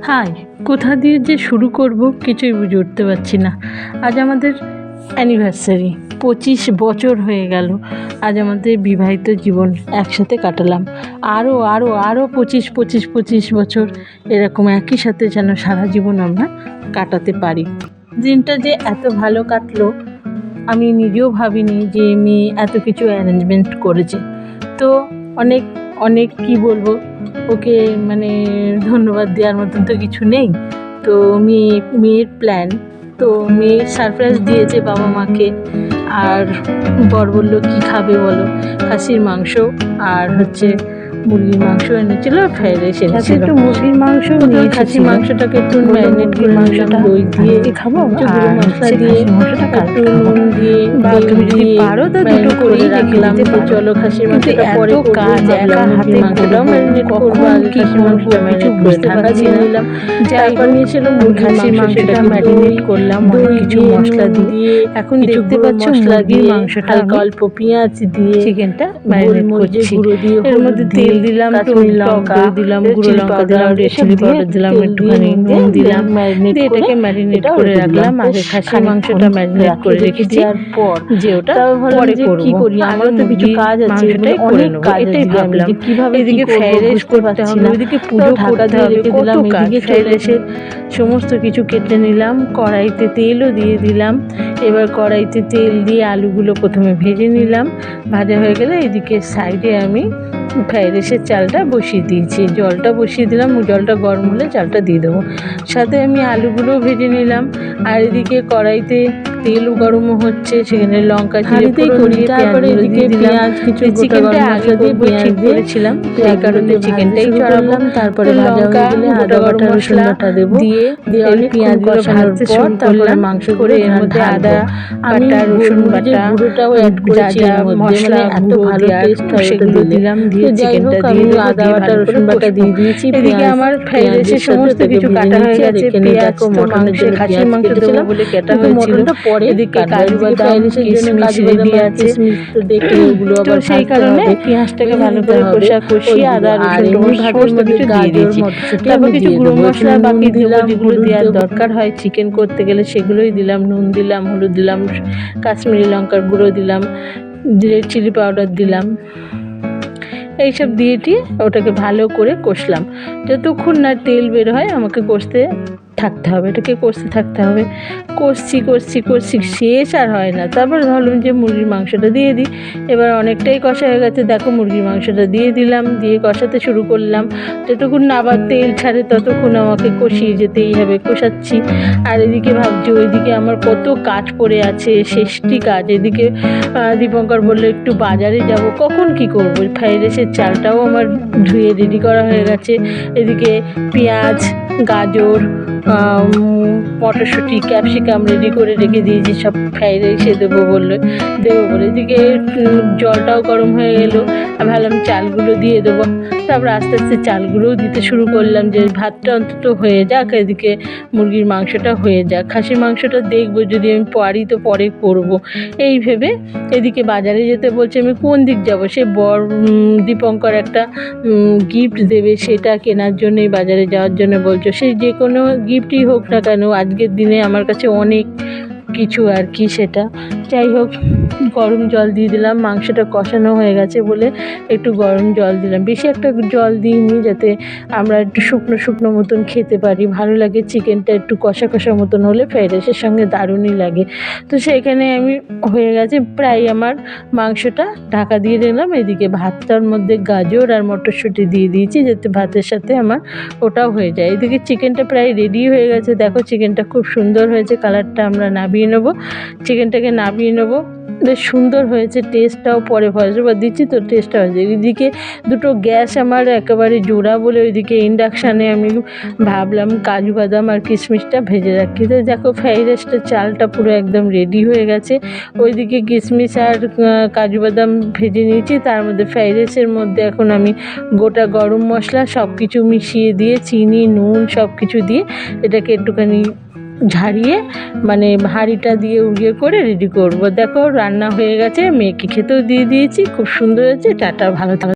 High, কোথা দিয়ে যে শুরু করব কিছুই বুঝে উঠতে পারছি না। আজ আমাদের অ্যানিভার্সারি, 25 বছর হয়ে গেল। আজ আমাদের বিবাহিত জীবন একসাথে কাটালাম। আরও আরও আরও 25 বছর এরকম একই সাথে যেন সারা জীবন আমরা কাটাতে পারি। দিনটা যে এত ভালো কাটলো আমি নিজেও ভাবিনি যে মেয়ে এত কিছু অ্যারেঞ্জমেন্ট করেছে। তো অনেক অনেক কি বলবো, ওকে মানে ধন্যবাদ দেওয়ার মতন তো কিছু নেই। তো মেয়ের প্ল্যান, তো মেয়ে সারপ্রাইজ দিয়েছে বাবা মাকে। আর বর বললো কী খাবে বলো, খাসির মাংস আর মুরগির মাংস এনেছিল, ফ্রাইড রাইস এনেছিল। একটু মুরগির মাংস, খাসির মাংসটাকে একটু ম্যারিনেট করে মাংসটা দই দিয়ে খাবো, গুঁড়ো মশলা দিয়ে একটু নুন দিয়ে তুমি যদি পারো তো দুটো করে রাখলাম। তো চলো খাসির মাংসটা পরে কাজ একা হাতে মাংসটাও ম্যারিনেট করবো, আগে খাসির মাংসটা ম্যারিনেট করে ঢাকা দিয়ে নিলাম। তারপর নিয়েছিল খাসির মাংসটা ম্যারিনেট করলাম অনেক কিছু মশলা দিয়ে। এখন দেখতে পাচ্ছ মুরগির মাংসটা অল্প পেঁয়াজ দিয়ে চিকেনটা ম্যারিনেট করছি। এর মধ্যে তেল দিলাম, কাশ্মীরি লঙ্কা দিলাম, গুঁড়ো লঙ্কা দিলাম, রেড চিলি পাউডার দিলাম, একটুখানি নুন দিলাম, দিয়ে এটাকে ম্যারিনেট করে রাখলাম। আগে খাসির মাংসটা ম্যারিনেট করে রেখে দেওয়ার পর যে ওটা পরে কি করি, আমার তো কিছু কাজ আছে, অনেক কাজ, এটাই ভাবলাম কিভাবে এদিকে ফ্রাইড রাইস করতে হবে, ওইদিকে পুজো করতে হবে, কত কাজ। ফ্রাইড রাইসের সমস্ত কিছু কেটে নিলাম, কড়াইতে তেলও দিয়ে দিলাম। এবার কড়াইতে তেল দিয়ে আলুগুলো প্রথমে ভেজে নিলাম। ভাজা হয়ে গেলে এদিকে সাইডে আমি ফ্রাইড রাইসের চালটা বসিয়ে দিয়েছি, জলটা বসিয়ে দিলাম, জলটা গরম হলে চালটা দিয়ে দেবো। সাথে আমি আলুগুলোও ভেজে নিলাম। আর এদিকে কড়াইতে তেলও গরমও হচ্ছে, সেখানে লঙ্কা জিরে ফোড়ন দিয়ে তারপরে এদিকে পেঁয়াজ কিছু চিকেনটা আগে দিয়ে ঠিক করেছিলাম, সেই কারণে চিকেনটাই চড়ালাম। তারপরে লঙ্কা গোটা গরম মশলাটা দেবো, দিয়ে পেঁয়াজগুলো ভাজতে শুরু করলাম। মাংস করে এর মধ্যে আদা বাটা, রসুন বাটা, গুঁড়োটাও অ্যাড করেছি, মশলা এত ভালো টেস্ট হয় সেগুলো দিলাম, দিয়ে চিকেনটা দিয়ে আদা বাটা রসুন বাটা দিয়ে দিয়েছি। এদিকে আমার ফ্রাইড রাইসের সমস্ত কিছু কাটা হয়ে গেছে। পেঁয়াজ তো মাংসে খাসির মাংস দেবো বলে কাটা হয়েছিল। এদিকে কাজু বাদাম, কিশমিশ রেডি আছে, তো দেখে ওগুলো আবার সেই কারণে পেঁয়াজটাকে ভালো করে কষিয়ে আদা রসুন সমস্ত কিছু দিয়ে দিয়েছি। তারপর কিছু গুঁড়ো মশলা বাকি দিলাম, যেগুলো দেওয়ার দরকার হয় চিকেন করতে গেলে সেগুলোই দিলাম। নুন দিলাম, হলুদ দিলাম, কাশ্মীরি লঙ্কার গুঁড়ো দিলাম, রেড চিলি পাউডার দিলাম। এইসব দিয়ে ওটাকে ভালো করে কষলাম। যতক্ষণ না তেল বের হয় আমাকে কষতে থাকতে হবে, এটাকে কষতে থাকতে হবে। কষছি শেষ আর হয় না। তারপর ভাবলাম যে মুরগির মাংসটা দিয়ে দিই। এবার অনেকটাই কষা হয়ে গেছে, দেখো মুরগির মাংসটা দিয়ে দিলাম, দিয়ে কষাতে শুরু করলাম। যতক্ষণ না আবার তেল ছাড়ে ততক্ষণ আমাকে কষিয়ে যেতেই হবে, কষাচ্ছি। আর এদিকে ভাবছি ওইদিকে আমার কত কাজ পড়ে আছে, শেষটি কাজ। এদিকে দীপঙ্কর বললো একটু বাজারে যাব, কখন কি করব। ফ্রাইড রাইসের চালটাও আমার ধুয়ে রেডি করা হয়ে গেছে। এদিকে পেঁয়াজ, গাজর, মটরশুঁটি, ক্যাপসিকাম রেডি করে রেখে দিয়েছি, সব ফ্রাইড রাইসে দেবো বলে। এদিকে জলটাও গরম হয়ে গেলো, ভাবলাম চালগুলো দিয়ে দেবো। তারপর আস্তে আস্তে চালগুলোও দিতে শুরু করলাম, যে ভাতটা অন্তত হয়ে যাক, এদিকে মুরগির মাংসটা হয়ে যাক। খাসির মাংসটা দেখবো, যদি আমি পারি তো পরে করবো এই ভেবে। এদিকে বাজারে যেতে বলছে, আমি কোন দিক যাব? সে দীপঙ্কর একটা গিফট দেবে, সেটা কেনার জন্যই বাজারে যাওয়ার জন্য বলছো। সে যে কোনো গিফটই হোক না কেন, আজকের দিনে আমার কাছে অনেক কিছু আর কি। সেটা যাই হোক, গরম জল দিয়ে দিলাম। মাংসটা কষানো হয়ে গেছে বলে একটু গরম জল দিলাম, বেশি একটা জল দিইনি, যাতে আমরা একটু শুকনো শুকনো মতন খেতে পারি, ভালো লাগে। চিকেনটা একটু কষা কষা মতন হলে ফ্রাইড রাইসের সঙ্গে দারুণই লাগে। তো সেইখানে আমি হয়ে গেছে প্রায় আমার মাংসটা, ঢাকা দিয়ে দিলাম। এদিকে ভাতটার মধ্যে গাজর আর মটরশুঁটি দিয়ে দিয়েছি, যাতে ভাতের সাথে আমার ওটাও হয়ে যায়। এদিকে চিকেনটা প্রায় রেডি হয়ে গেছে, দেখো চিকেনটা খুব সুন্দর হয়েছে, কালারটা আমরা নামিয়ে নেবো, চিকেনটাকে নামিয়ে নেবো। বেশ সুন্দর হয়েছে, টেস্টটাও পরে ভয়েস ওভার দিচ্ছি তো টেস্টটা হয়েছে। এদিকে দুটো গ্যাস আমার একেবারে জোড়া বলে ওইদিকে ইন্ডাকশানে আমি ভাবলাম কাজু বাদাম আর কিশমিশটা ভেজে রাখি। তো দেখো ফ্রাইড রাইসটার চালটা পুরো একদম রেডি হয়ে গেছে। ওইদিকে কিশমিশ আর কাজু বাদাম ভেজে নিয়েছি, তার মধ্যে ফ্রাইড রাইসের মধ্যে এখন আমি গোটা গরম মশলা সব কিছু মিশিয়ে দিয়ে, চিনি নুন সব কিছু দিয়ে এটাকে একটুখানি ঝারিয়ে মানে হাঁড়িটা দিয়ে উড়িয়ে করে রেডি করব। দেখো রান্না হয়ে গেছে, মেয়েকে খেতেও দিয়ে দিয়েছি, খুব সুন্দর হয়েছে। টাটা, ভালো থাকো।